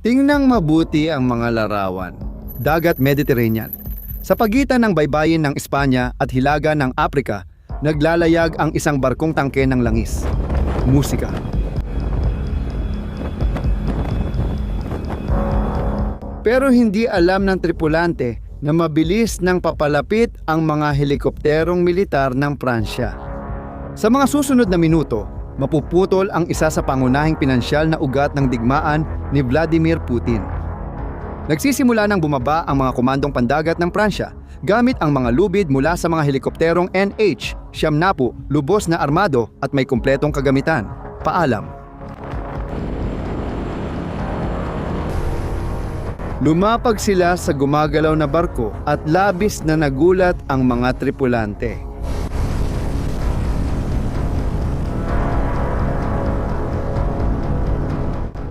Tingnang mabuti ang mga larawan. Dagat Mediterranean. Sa pagitan ng baybayin ng Espanya at hilaga ng Afrika, naglalayag ang isang barkong tangke ng langis. Musika. Pero hindi alam ng tripulante na mabilis nang papalapit ang mga helikopterong militar ng Pransya. Sa mga susunod na minuto, mapuputol ang isa sa pangunahing pinansyal na ugat ng digmaan ni Vladimir Putin. Nagsisimula nang bumaba ang mga komandong pandagat ng Pransya gamit ang mga lubid mula sa mga helikopterong NH-70, lubos na armado at may kumpletong kagamitan. Paalam. Lumapag sila sa gumagalaw na barko at labis na nagulat ang mga tripulante.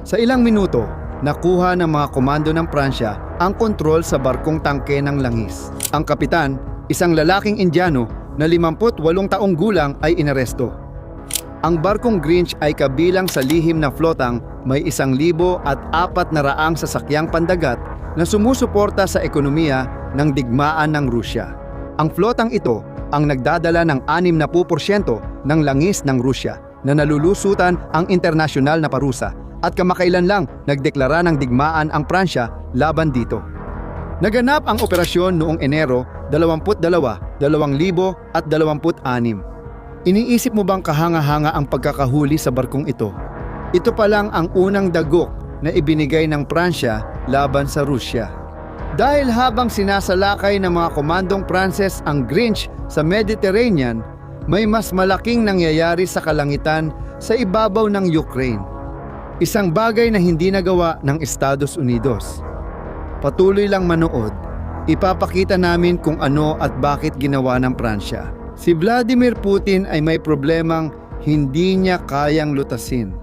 Sa ilang minuto, nakuha ng mga komando ng Pransya ang kontrol sa barkong tangke ng langis. Ang kapitan, isang lalaking Indiano na 58 taong gulang ay inaresto. Ang barkong Grinch ay kabilang sa lihim na flotang may 1,400 sasakyang pandagat na sumusuporta sa ekonomiya ng digmaan ng Rusya. Ang flotang ito ang nagdadala ng 60% ng langis ng Rusya na nalulusutan ang internasyonal na parusa at kamakailan lang nagdeklara ng digmaan ang Pransya laban dito. Naganap ang operasyon noong Enero 22, 2026. Iniisip mo bang kahanga-hanga ang pagkakahuli sa barkong ito? Ito pa lang ang unang dagok na ibinigay ng Pransya laban sa Rusya. Dahil habang sinasalakay ng mga komandong Pranses ang Grinch sa Mediterranean, may mas malaking nangyayari sa kalangitan sa ibabaw ng Ukraine. Isang bagay na hindi nagawa ng Estados Unidos. Patuloy lang manood, ipapakita namin kung ano at bakit ginawa ng Pransya. Si Vladimir Putin ay may problemang hindi niya kayang lutasin.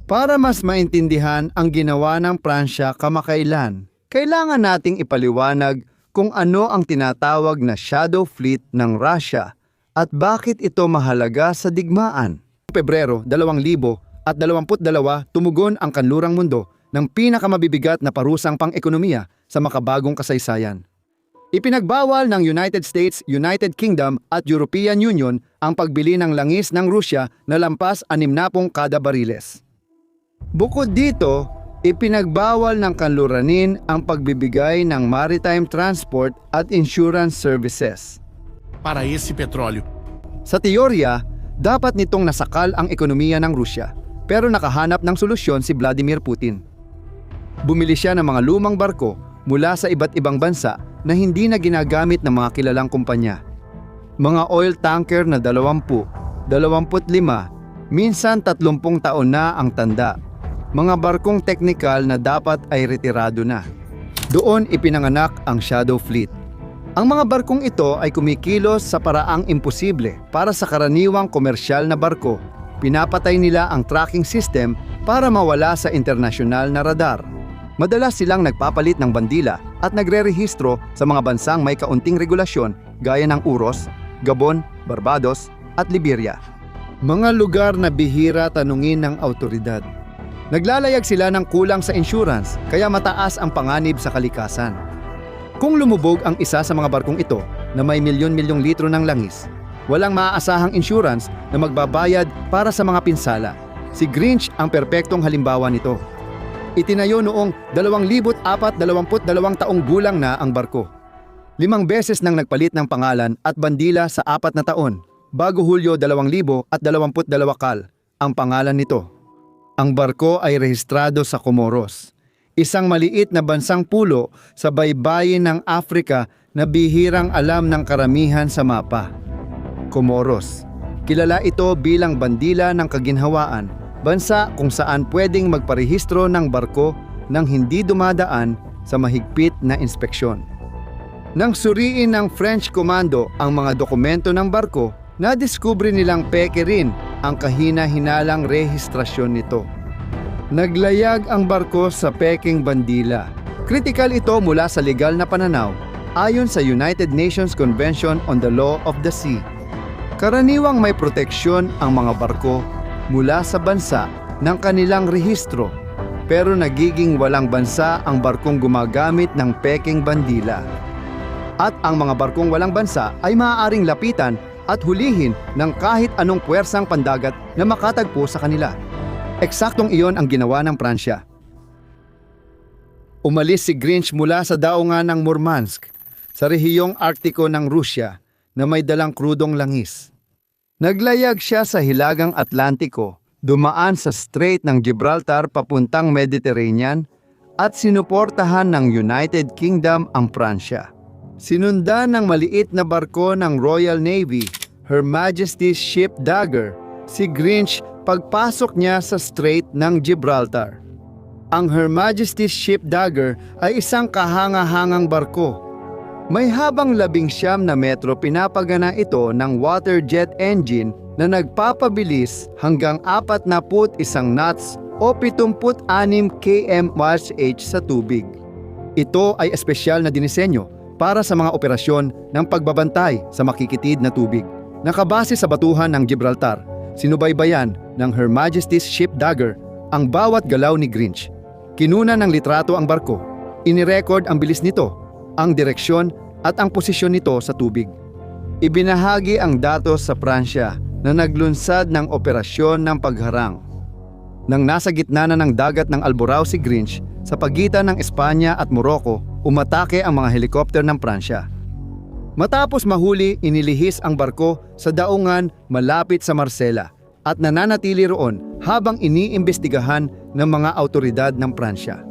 Para mas maintindihan ang ginawa ng Pransya kamakailan, kailangan nating ipaliwanag kung ano ang tinatawag na Shadow Fleet ng Russia at bakit ito mahalaga sa digmaan. Pebrero 2022, tumugon ang kanlurang mundo ng pinakamabibigat na parusang pang-ekonomiya sa makabagong kasaysayan. Ipinagbawal ng United States, United Kingdom at European Union ang pagbili ng langis ng Rusya na lampas 60 kada bariles. Bukod dito, ipinagbawal ng kanluranin ang pagbibigay ng maritime transport at insurance services para esse petróleo. Sa teorya, dapat nitong nasakal ang ekonomiya ng Rusya, pero nakahanap ng solusyon si Vladimir Putin. Bumili siya ng mga lumang barko mula sa iba't ibang bansa na hindi na ginagamit ng mga kilalang kumpanya. Mga oil tanker na 20, 25, minsan 30 taon na ang tanda. Mga barkong teknikal na dapat ay retirado na. Doon ipinanganak ang Shadow Fleet. Ang mga barkong ito ay kumikilos sa paraang imposible para sa karaniwang komersyal na barko. Pinapatay nila ang tracking system para mawala sa internasyonal na radar. Madalas silang nagpapalit ng bandila at nagre-rehistro sa mga bansang may kaunting regulasyon gaya ng Uros, Gabon, Barbados at Liberia. Mga lugar na bihira tanungin ng autoridad. Naglalayag sila ng kulang sa insurance kaya mataas ang panganib sa kalikasan. Kung lumubog ang isa sa mga barkong ito na may milyon-milyong litro ng langis, walang maaasahang insurance na magbabayad para sa mga pinsala. Si Grinch ang perpektong halimbawa nito. Itinayo noong 2022 taong gulang na ang barko. 5 beses nang nagpalit ng pangalan at bandila sa 4 na taon, bago Hulyo 2022 ang pangalan nito. Ang barko ay rehistrado sa Comoros, isang maliit na bansang pulo sa baybayin ng Afrika na bihirang alam ng karamihan sa mapa. Comoros, kilala ito bilang bandila ng kaginhawaan, bansa kung saan pwedeng magparehistro ng barko nang hindi dumadaan sa mahigpit na inspeksyon. Nang suriin ng French Commando ang mga dokumento ng barko, nadiskubre nilang peke rin ang kahina-hinalang rehistrasyon nito. Naglayag ang barko sa peking bandila. Kritikal ito mula sa legal na pananaw ayon sa United Nations Convention on the Law of the Sea. Karaniwang may proteksyon ang mga barko mula sa bansa ng kanilang rehistro. Pero nagiging walang bansa ang barkong gumagamit ng pekeng bandila. At ang mga barkong walang bansa ay maaaring lapitan at hulihin ng kahit anong puwersang pandagat na makatagpo sa kanila. Eksaktong iyon ang ginawa ng Pransya. Umalis si Grinch mula sa daungan ng Murmansk sa rehiyong Arktiko ng Rusya na may dalang krudong langis. Naglayag siya sa Hilagang Atlantiko, dumaan sa Strait ng Gibraltar papuntang Mediterranean at sinuportahan ng United Kingdom ang Pransya. Sinundan ng maliit na barko ng Royal Navy, Her Majesty's Ship Dagger, si Grinch pagpasok niya sa Strait ng Gibraltar. Ang Her Majesty's Ship Dagger ay isang kahanga-hangang barko. May habang 19 na metro, pinapagana ito ng water jet engine na nagpapabilis hanggang 41 knots o 76 km/h sa tubig. Ito ay espesyal na dinisenyo para sa mga operasyon ng pagbabantay sa makikitid na tubig. Nakabase sa batuhan ng Gibraltar, sinubaybayan ng Her Majesty's Ship Dagger ang bawat galaw ni Grinch. Kinuna ng litrato ang barko, inirecord ang bilis nito, ang direksyon at ang posisyon nito sa tubig. Ibinahagi ang datos sa Pransya na naglunsad ng operasyon ng pagharang. Nang nasa gitna na ng dagat ng Alborao si Grinch, sa pagitan ng Espanya at Morocco, umatake ang mga helikopter ng Pransya. Matapos mahuli, inilihis ang barko sa daungan malapit sa Marsella at nananatili roon habang iniimbestigahan ng mga awtoridad ng Pransya.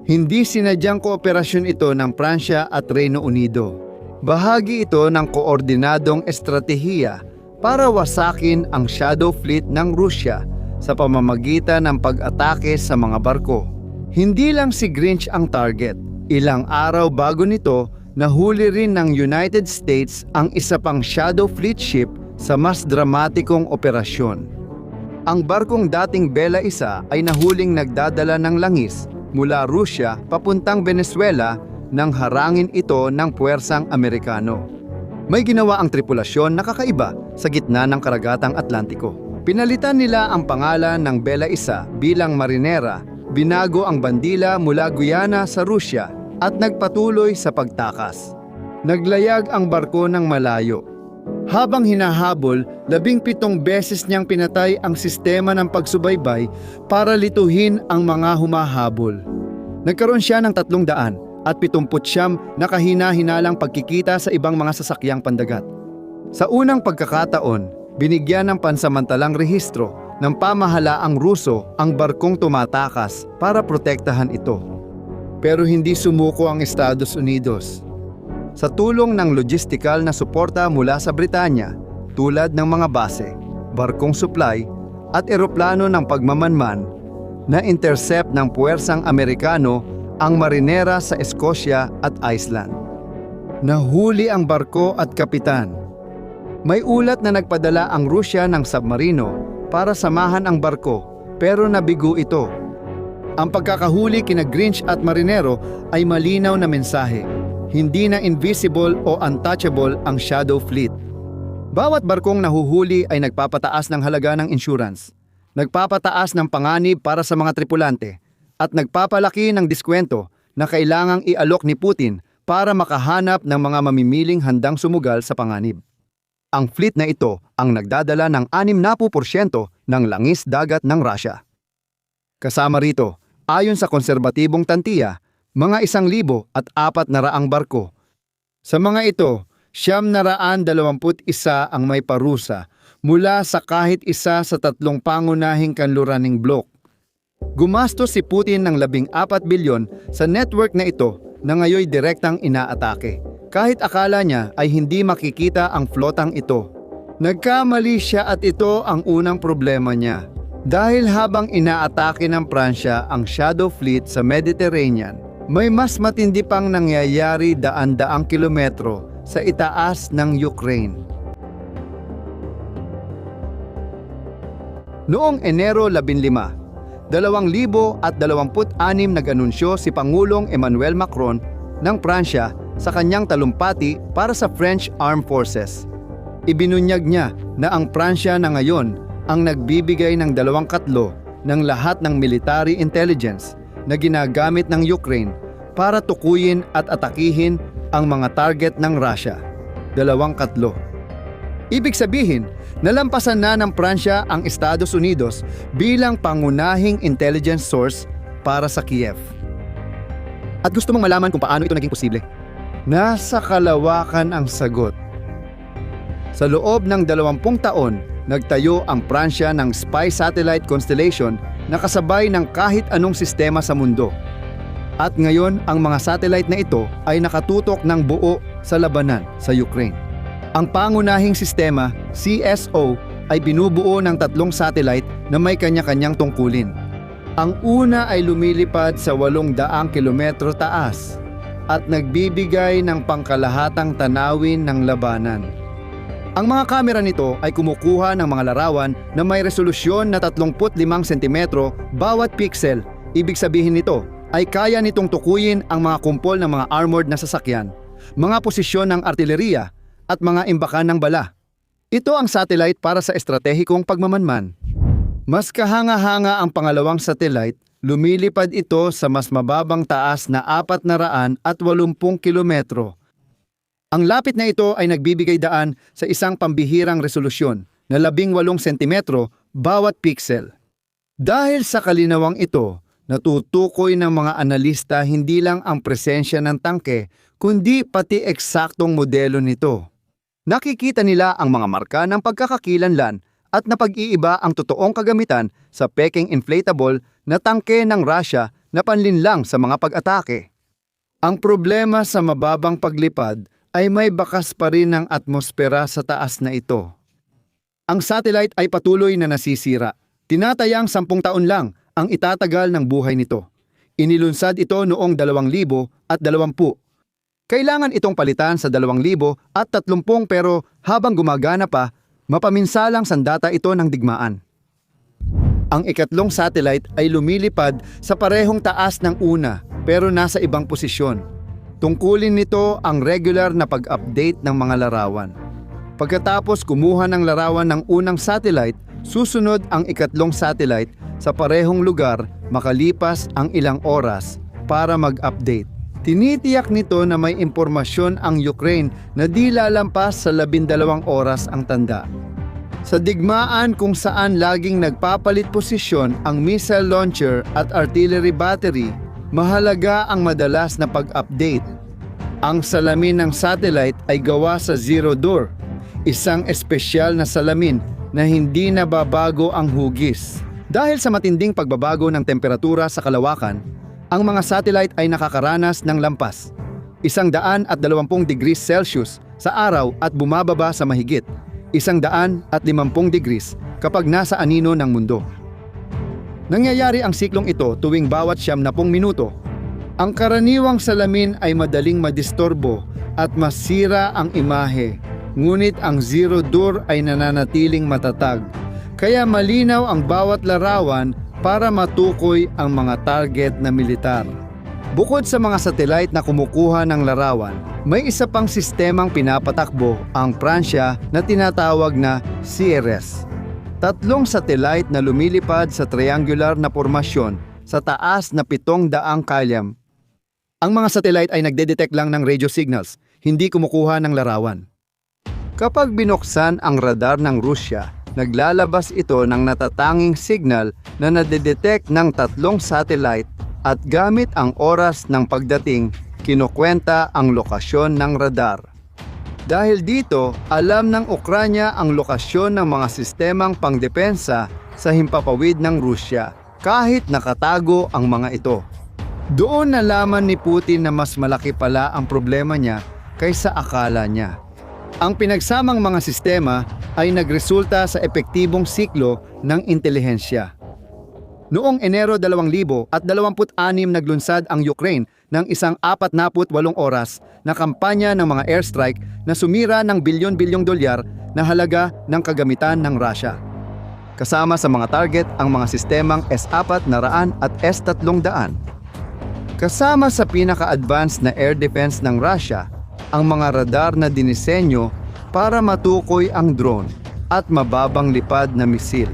Hindi sinadyang kooperasyon ito ng Pransya at Reino Unido. Bahagi ito ng koordinadong estratehiya para wasakin ang Shadow Fleet ng Rusya sa pamamagitan ng pag-atake sa mga barko. Hindi lang si Grinch ang target. Ilang araw bago nito, nahuli rin ng United States ang isa pang Shadow Fleet ship sa mas dramatikong operasyon. Ang barkong dating Bella I ay nahuling nagdadala ng langis mula Rusya papuntang Venezuela nang harangin ito ng puwersang Amerikano. May ginawa ang tripulasyon na kakaiba sa gitna ng karagatang Atlantiko. Pinalitan nila ang pangalan ng Bella I bilang Marinera, binago ang bandila mula Guyana sa Rusya at nagpatuloy sa pagtakas. Naglayag ang barko ng malayo. Habang hinahabol, 17 beses niyang pinatay ang sistema ng pagsubaybay para lituhin ang mga humahabol. Nagkaroon siya ng 300 at 79 na kahina-hinalang pagkikita sa ibang mga sasakyang pandagat. Sa unang pagkakataon, binigyan ng pansamantalang rehistro ng pamahalaang Ruso ang barkong tumatakas para protektahan ito. Pero hindi sumuko ang Estados Unidos. Sa tulong ng logistikal na suporta mula sa Britanya, tulad ng mga base, barkong supply at eroplano ng pagmamanman, na-intercept ng puwersang Amerikano ang Marinera sa Escocia at Iceland. Nahuli ang barko at kapitan. May ulat na nagpadala ang Rusya ng submarino para samahan ang barko, pero nabigo ito. Ang pagkakahuli kina Grinch at Marinero ay malinaw na mensahe. Hindi na invisible o untouchable ang Shadow Fleet. Bawat barkong nahuhuli ay nagpapataas ng halaga ng insurance, nagpapataas ng panganib para sa mga tripulante, at nagpapalaki ng diskwento na kailangang ialok ni Putin para makahanap ng mga mamimiling handang sumugal sa panganib. Ang fleet na ito ang nagdadala ng 60% ng langis dagat ng Russia. Kasama rito, ayon sa konserbatibong tantiya, mga 1,400 barko. Sa mga ito, 921 ang may parusa mula sa kahit isa sa 3 pangunahing kanluraning blok. Gumastos si Putin ng 14 bilyon sa network na ito na ngayoy direktang inaatake. Kahit akala niya ay hindi makikita ang flotang ito. Nagkamali siya at ito ang unang problema niya. Dahil habang inaatake ng Pransya ang Shadow Fleet sa Mediterranean, may mas matindi pang nangyayari daan-daang kilometro sa itaas ng Ukraine. Noong Enero 15, 2026 nag-anunsyo si Pangulong Emmanuel Macron ng Pransya sa kanyang talumpati para sa French Armed Forces. Ibinunyag niya na ang Pransya na ngayon ang nagbibigay ng 2/3 ng lahat ng military intelligence na ginagamit ng Ukraine para tukuyin at atakihin ang mga target ng Russia. 2. Ibig sabihin, nalampasan na ng Pransya ang Estados Unidos bilang pangunahing intelligence source para sa Kiev. At gusto mong malaman kung paano ito naging posible? Nasa kalawakan ang sagot. Sa loob ng 20 taon, nagtayo ang Pransya ng spy satellite constellation na kasabay ng kahit anong sistema sa mundo. At ngayon, ang mga satellite na ito ay nakatutok ng buo sa labanan sa Ukraine. Ang pangunahing sistema, CSO, ay binubuo ng 3 satellite na may kanya-kanyang tungkulin. Ang una ay lumilipad sa 800 kilometro taas at nagbibigay ng pangkalahatang tanawin ng labanan. Ang mga kamera nito ay kumukuha ng mga larawan na may resolusyon na 35 cm bawat pixel. Ibig sabihin nito ay kaya nitong tukuyin ang mga kumpol ng mga armored na sasakyan, mga posisyon ng artileriya at mga imbakan ng bala. Ito ang satellite para sa estratehikong pagmamanman. Mas kahanga-hanga ang pangalawang satellite, lumilipad ito sa mas mababang taas na 480 kilometro. Ang lapit na ito ay nagbibigay daan sa isang pambihirang resolusyon na 18 sentimetro bawat pixel. Dahil sa kalinawang ito, natutukoy ng mga analista hindi lang ang presensya ng tangke, kundi pati eksaktong modelo nito. Nakikita nila ang mga marka ng pagkakakilanlan at napag-iiba ang totoong kagamitan sa peking inflatable na tangke ng Russia na panlinlang sa mga pag-atake. Ang problema sa mababang paglipad ay may bakas pa rin ng atmosfera sa taas na ito. Ang satellite ay patuloy na nasisira. Tinatayang 10 taon lang ang itatagal ng buhay nito. Inilunsad ito noong 2020. Kailangan itong palitan sa 2030 pero habang gumagana pa, mapaminsalang sandata ito ng digmaan. Ang ikatlong satellite ay lumilipad sa parehong taas ng una pero nasa ibang posisyon. Tungkulin nito ang regular na pag-update ng mga larawan. Pagkatapos kumuha ng larawan ng unang satellite, susunod ang ikatlong satellite sa parehong lugar makalipas ang ilang oras para mag-update. Tinitiyak nito na may impormasyon ang Ukraine na di lalampas sa 12 oras ang tanda. Sa digmaan kung saan laging nagpapalit posisyon ang missile launcher at artillery battery, mahalaga ang madalas na pag-update. Ang salamin ng satellite ay gawa sa zero door, isang espesyal na salamin na hindi nababago ang hugis. Dahil sa matinding pagbabago ng temperatura sa kalawakan, ang mga satellite ay nakakaranas ng lampas, 120 degrees Celsius sa araw at bumababa sa mahigit 150 degrees kapag nasa anino ng mundo. Nangyayari ang siklong ito tuwing bawat 70 minuto. Ang karaniwang salamin ay madaling madistorbo at masira ang imahe, ngunit ang zero door ay nananatiling matatag. Kaya malinaw ang bawat larawan para matukoy ang mga target na militar. Bukod sa mga satellite na kumukuha ng larawan, may isa pang sistemang pinapatakbo ang Pransya na tinatawag na CRS. 3 satellite na lumilipad sa triangular na pormasyon sa taas na 700 kalyam. Ang mga satellite ay nagdedetect lang ng radio signals, hindi kumukuha ng larawan. Kapag binuksan ang radar ng Rusya, naglalabas ito ng natatanging signal na nadedetect ng 3 satellite at gamit ang oras ng pagdating, kinukwenta ang lokasyon ng radar. Dahil dito, alam ng Ukranya ang lokasyon ng mga sistemang pangdepensa sa himpapawid ng Rusya, kahit nakatago ang mga ito. Doon nalaman ni Putin na mas malaki pala ang problema niya kaysa akala niya. Ang pinagsamang mga sistema ay nagresulta sa epektibong siklo ng intelihensya. Noong Enero 2026 naglunsad ang Ukraine ng isang 48 oras na kampanya ng mga airstrike na sumira ng bilyon-bilyong dolyar na halaga ng kagamitan ng Russia. Kasama sa mga target ang mga sistemang S-400 at S-300. Kasama sa pinaka-advanced na air defense ng Russia, ang mga radar na dinisenyo para matukoy ang drone at mababang lipad na misil.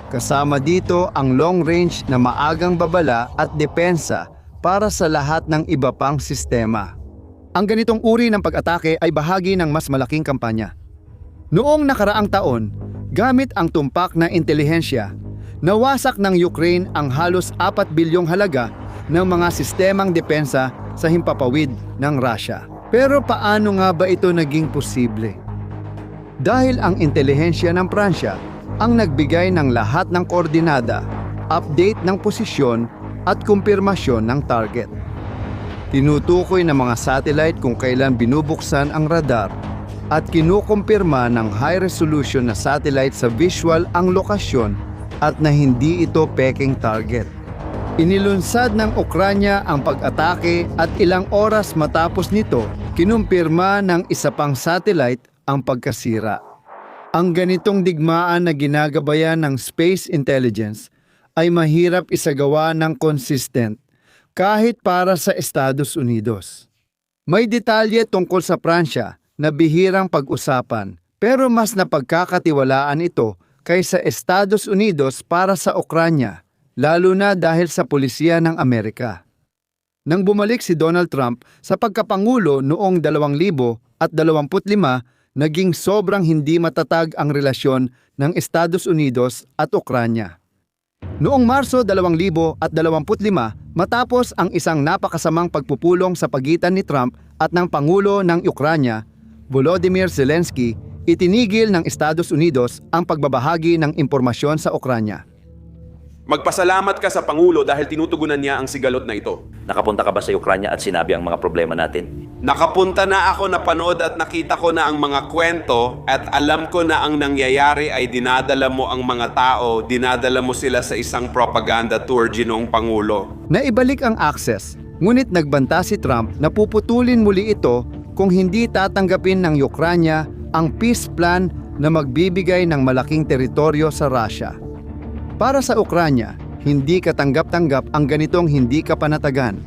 Kasama dito ang long-range na maagang babala at depensa para sa lahat ng iba pang sistema. Ang ganitong uri ng pag-atake ay bahagi ng mas malaking kampanya. Noong nakaraang taon, gamit ang tumpak na intelihensya, nawasak ng Ukraine ang halos 4 bilyong halaga ng mga sistemang depensa sa himpapawid ng Russia. Pero paano nga ba ito naging posible? Dahil ang intelihensya ng Pransya ang nagbigay ng lahat ng koordinada, update ng posisyon at kumpirmasyon ng target. Tinutukoy ng mga satellite kung kailan binubuksan ang radar at kinukumpirma ng high-resolution na satellite sa visual ang lokasyon at na hindi ito peking target. Inilunsad ng Ukranya ang pag-atake at ilang oras matapos nito, kinumpirma ng isa pang satellite ang pagkasira. Ang ganitong digmaan na ginagabayan ng space intelligence ay mahirap isagawa ng consistent kahit para sa Estados Unidos. May detalye tungkol sa Pransya na bihirang pag-usapan pero mas napagkakatiwalaan ito kaysa Estados Unidos para sa Ukranya, lalo na dahil sa pulisya ng Amerika. Nang bumalik si Donald Trump sa pagkapangulo noong 2025, naging sobrang hindi matatag ang relasyon ng Estados Unidos at Ukranya. Noong Marso 2025, matapos ang isang napakasamang pagpupulong sa pagitan ni Trump at ng Pangulo ng Ukranya, Volodymyr Zelensky, itinigil ng Estados Unidos ang pagbabahagi ng impormasyon sa Ukranya. Magpasalamat ka sa Pangulo dahil tinutugunan niya ang sigalot na ito. Nakapunta ka ba sa Ukranya at sinabi ang mga problema natin? Nakapunta na ako, napanood at nakita ko na ang mga kwento at alam ko na ang nangyayari ay dinadala mo ang mga tao, dinadala mo sila sa isang propaganda tour, Ginoong Pangulo. Naibalik ang access, ngunit nagbanta si Trump na puputulin muli ito kung hindi tatanggapin ng Ukranya ang peace plan na magbibigay ng malaking teritoryo sa Russia. Para sa Ukranya, hindi katanggap-tanggap ang ganitong hindi kapanatagan.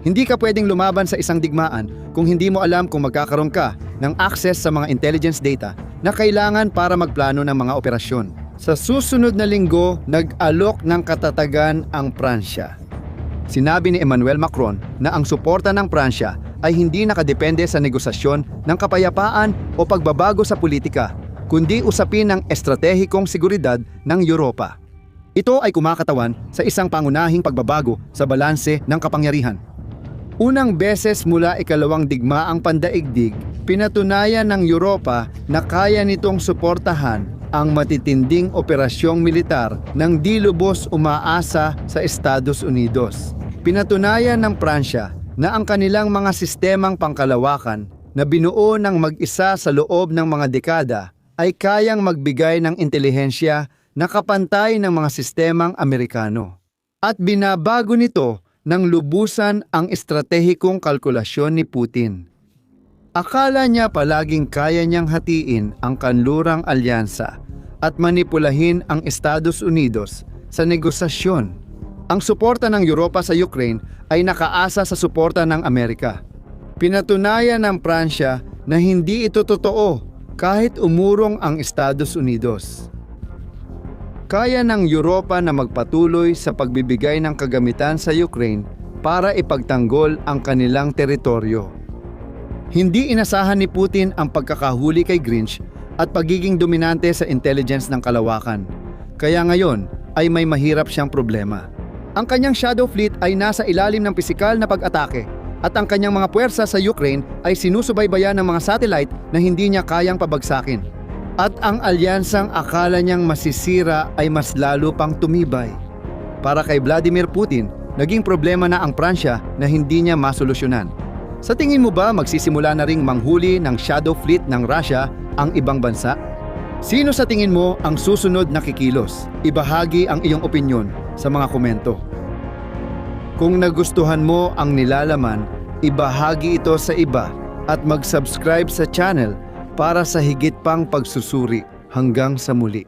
Hindi ka pwedeng lumaban sa isang digmaan kung hindi mo alam kung magkakaroon ka ng access sa mga intelligence data na kailangan para magplano ng mga operasyon. Sa susunod na linggo, nag-alok ng katatagan ang Pransya. Sinabi ni Emmanuel Macron na ang suporta ng Pransya ay hindi nakadepende sa negosasyon ng kapayapaan o pagbabago sa politika, kundi usapin ng estratehikong seguridad ng Europa. Ito ay kumakatawan sa isang pangunahing pagbabago sa balanse ng kapangyarihan. Unang beses mula ikalawang digmaang pandaigdig, pinatunayan ng Europa na kaya nitong suportahan ang matitinding operasyong militar ng di lubos umaasa sa Estados Unidos. Pinatunayan ng Pransya na ang kanilang mga sistemang pangkalawakan na binuo ng mag-isa sa loob ng mga dekada ay kayang magbigay ng intelihensya na kapantay ng mga sistemang Amerikano. At binabago nito ng lubusan ang estratehikong kalkulasyon ni Putin. Akala niya palaging kaya niyang hatiin ang kanlurang alyansa at manipulahin ang Estados Unidos sa negosasyon. Ang suporta ng Europa sa Ukraine ay nakaasa sa suporta ng Amerika. Pinatunayan ng Pransya na hindi ito totoo kahit umurong ang Estados Unidos. Kaya ng Europa na magpatuloy sa pagbibigay ng kagamitan sa Ukraine para ipagtanggol ang kanilang teritoryo. Hindi inasahan ni Putin ang pagkakahuli kay Grinch at pagiging dominante sa intelligence ng kalawakan. Kaya ngayon ay may mahirap siyang problema. Ang kanyang Shadow Fleet ay nasa ilalim ng pisikal na pag-atake at ang kanyang mga puwersa sa Ukraine ay sinusubaybayan ng mga satellite na hindi niya kayang pabagsakin. At ang alyansang akala niyang masisira ay mas lalo pang tumibay. Para kay Vladimir Putin, naging problema na ang Pransya na hindi niya masolusyonan. Sa tingin mo ba magsisimula na ring manghuli ng Shadow Fleet ng Russia ang ibang bansa? Sino sa tingin mo ang susunod na kikilos? Ibahagi ang iyong opinyon sa mga komento. Kung nagustuhan mo ang nilalaman, ibahagi ito sa iba at mag-subscribe sa channel para sa higit pang pagsusuri. Hanggang sa muli.